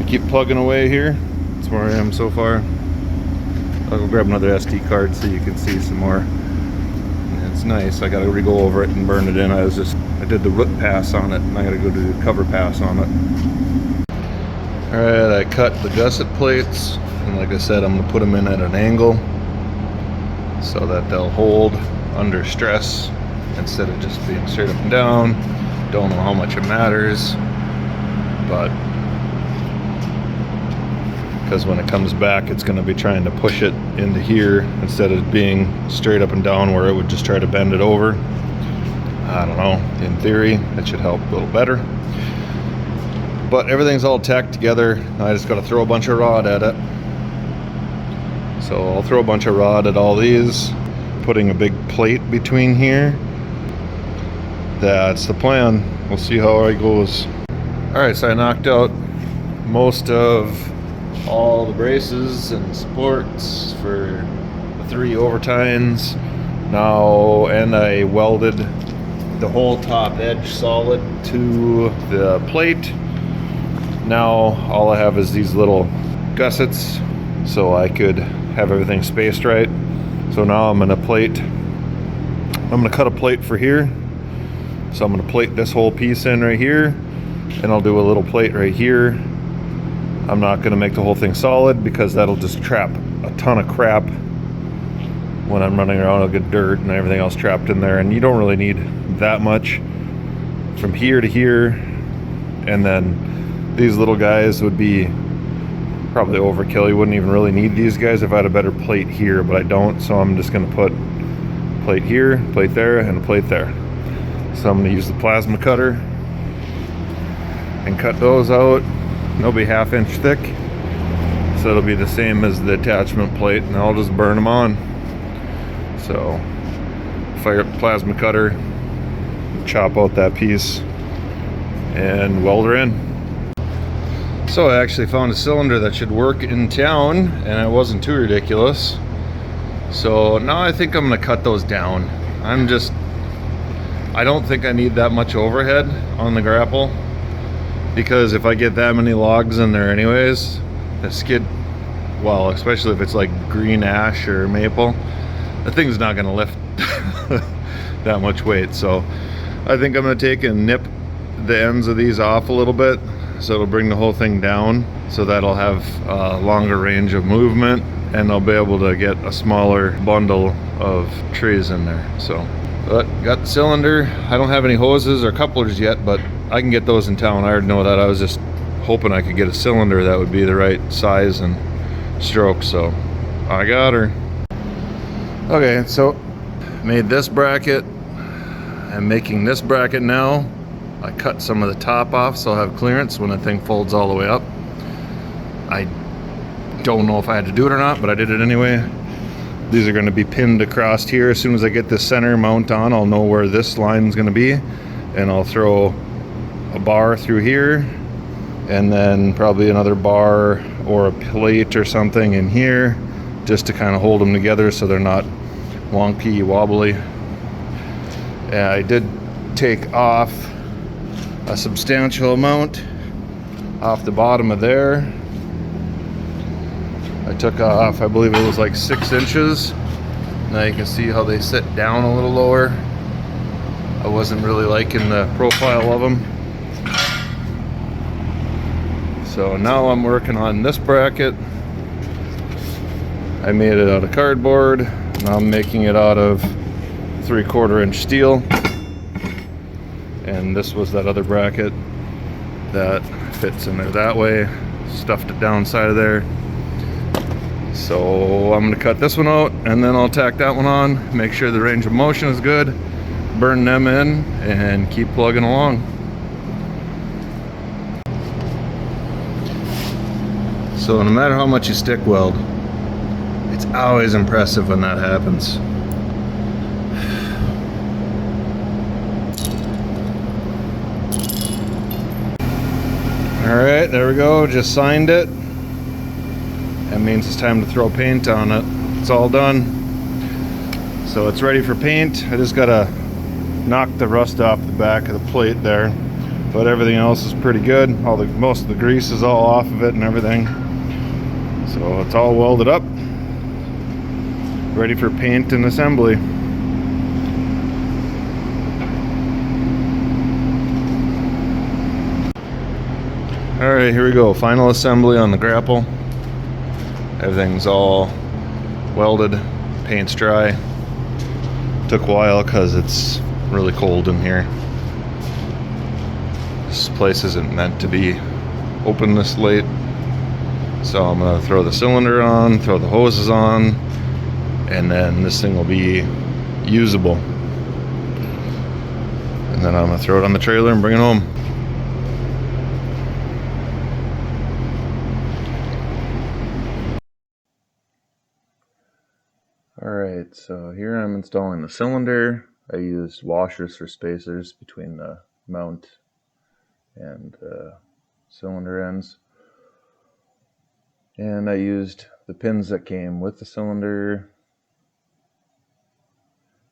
gonna keep plugging away here. That's where I am so far. I'll go grab another SD card so you can see some more. And it's nice. I gotta re-go over it and burn it in. I did the root pass on it, and I gotta go do the cover pass on it. Alright, I cut the gusset plates, and like I said, I'm gonna put them in at an angle so that they'll hold under stress instead of just being straight up and down. Don't know how much it matters, but because when it comes back, it's going to be trying to push it into here instead of being straight up and down where it would just try to bend it over. I don't know, in theory it should help a little better, but everything's all tacked together. I just got to throw a bunch of rod at it. So I'll throw a bunch of rod at all these, putting a big plate between here. That's the plan. We'll see how it goes. Alright, so I knocked out most of all the braces and supports for the 3 overtines now, and I welded the whole top edge solid to the plate. Now all I have is these little gussets so I could have everything spaced right. So now I'm gonna cut a plate for here. So I'm gonna plate this whole piece in right here, and I'll do a little plate right here. I'm not gonna make the whole thing solid because that'll just trap a ton of crap. When I'm running around, I'll get dirt and everything else trapped in there, and you don't really need that much from here to here. And then these little guys would be probably overkill. You wouldn't even really need these guys if I had a better plate here, but I don't, so I'm just gonna put plate here, plate there, and a plate there. So I'm gonna use the plasma cutter and cut those out. They'll be 1/2 inch thick, so it'll be the same as the attachment plate, and I'll just burn them on. So fire up the plasma cutter, chop out that piece, and weld her in. So I actually found a cylinder that should work in town, and it wasn't too ridiculous. So now I think I'm gonna cut those down. I don't think I need that much overhead on the Grapple, because if I get that many logs in there anyways, the skid, well, especially if it's like green ash or maple, the thing's not gonna lift that much weight. So I think I'm gonna take and nip the ends of these off a little bit, so it'll bring the whole thing down, so that'll have a longer range of movement, and I'll be able to get a smaller bundle of trees in there. So, but got the cylinder. I don't have any hoses or couplers yet, but I can get those in town. I already know that. I was just hoping I could get a cylinder that would be the right size and stroke, so I got her. Okay, so made this bracket. I'm making this bracket now. I cut some of the top off so I'll have clearance when the thing folds all the way up. I don't know if I had to do it or not, but I did it anyway. These are going to be pinned across here. As soon as I get the center mount on, I'll know where this line is going to be, and I'll throw a bar through here, and then probably another bar or a plate or something in here, just to kind of hold them together so they're not wonky, wobbly. And I did take off a substantial amount off the bottom of there. I took off, I believe it was like 6 inches. Now you can see how they sit down a little lower. I wasn't really liking the profile of them. So now I'm working on this bracket. I made it out of cardboard. Now I'm making it out of 3/4 inch steel. And this was that other bracket that fits in there that way. Stuffed it down side of there. So I'm gonna cut this one out, and then I'll tack that one on, make sure the range of motion is good, burn them in, and keep plugging along. So no matter how much you stick weld, it's always impressive when that happens. All right, there we go, just signed it. That means it's time to throw paint on it. It's all done. So it's ready for paint. I just gotta knock the rust off the back of the plate there. but everything else is pretty good. Most of the grease is all off of it and everything. So it's all welded up, ready for paint and assembly. Alright, here we go. Final assembly on the Grapple. Everything's all welded, paint's dry. Took a while because it's really cold in here. This place isn't meant to be open this late. So I'm going to throw the cylinder on, throw the hoses on, and then this thing will be usable. And then I'm going to throw it on the trailer and bring it home. Alright, so here I'm installing the cylinder. I used washers for spacers between the mount and cylinder ends. And I used the pins that came with the cylinder.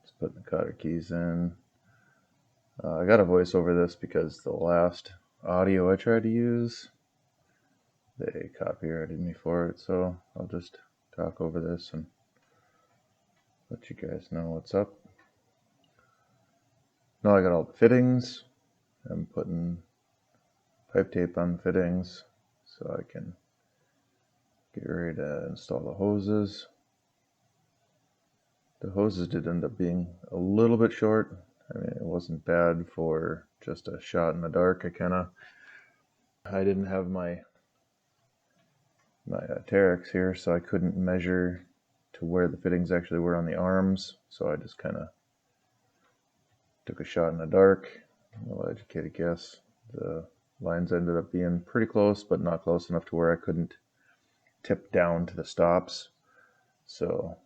Just putting the cotter keys in. I got a voice over this because the last audio I tried to use, they copyrighted me for it, so I'll just talk over this and let you guys know what's up. Now I got all the fittings. I'm putting pipe tape on the fittings so I can get ready to install the hoses. The hoses did end up being a little bit short. I mean, it wasn't bad for just a shot in the dark. I didn't have my Terex here, so I couldn't measure to where the fittings actually were on the arms. So I just kind of took a shot in the dark. A little educated guess. The lines ended up being pretty close, but not close enough to where I couldn't tip down to the stops. So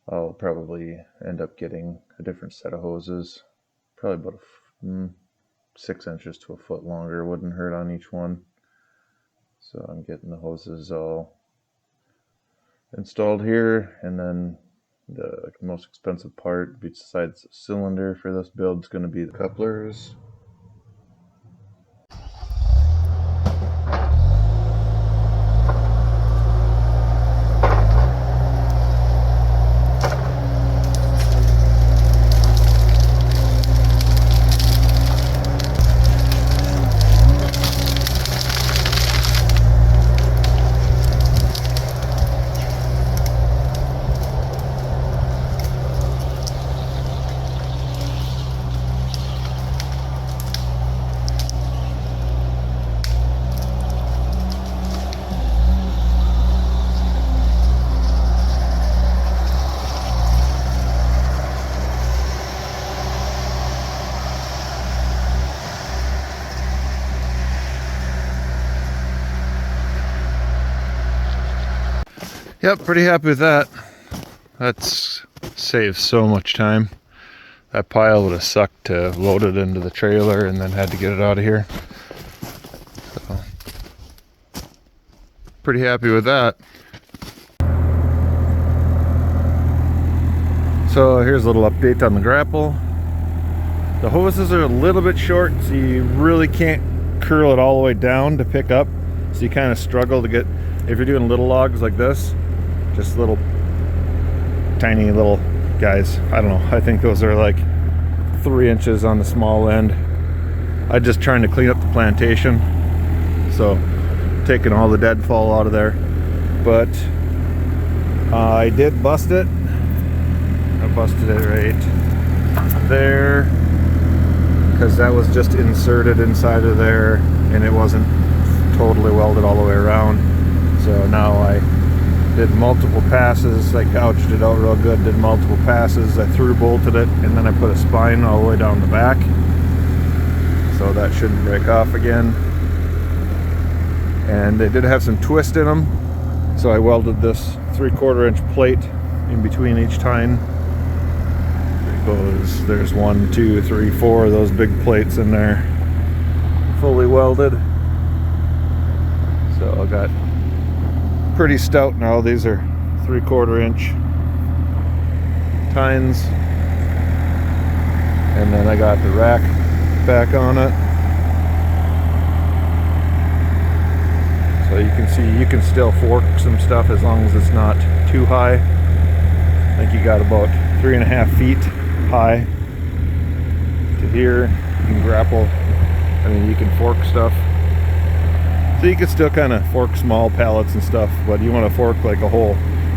I'll probably end up getting a different set of hoses, probably about 6 inches to a foot longer. Wouldn't hurt on each one. So I'm getting the hoses all installed here, and then the most expensive part besides the cylinder for this build is going to be the couplers. Yep, pretty happy with that. That's saved so much time. That pile would have sucked to load it into the trailer and then had to get it out of here. So, pretty happy with that. So here's a little update on the Grapple. The hoses are a little bit short, so you really can't curl it all the way down to pick up. So you kind of struggle to get, if you're doing little logs like this, just little tiny little guys. I don't know, I think those are like 3 inches on the small end. I'm just trying to clean up the plantation, so taking all the deadfall out of there. But I did bust it. I busted it right there because that was just inserted inside of there and it wasn't totally welded all the way around. So now I did multiple passes. I gouged it out real good, did multiple passes. I through bolted it, and then I put a spine all the way down the back. So that shouldn't break off again. And they did have some twist in them. So I welded this 3/4 inch plate in between each tine. There's 1, 2, 3, 4 of those big plates in there, fully welded. So I got pretty stout now. These are 3/4 inch tines, and then I got the rack back on it. see, you can still fork some stuff as long as it's not too high. I think you got about 3.5 feet high to here. You can grapple, I mean, you can fork stuff. So you can still kind of fork small pallets and stuff, but you want to fork like a whole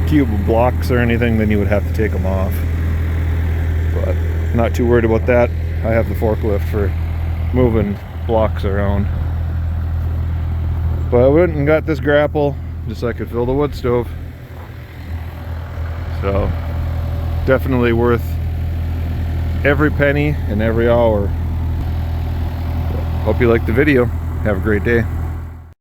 cube of blocks or anything, then you would have to take them off. But not too worried about that. I have the forklift for moving blocks around. But I went and got this grapple just so I could fill the wood stove. So definitely worth every penny and every hour. Hope you liked the video. Have a great day.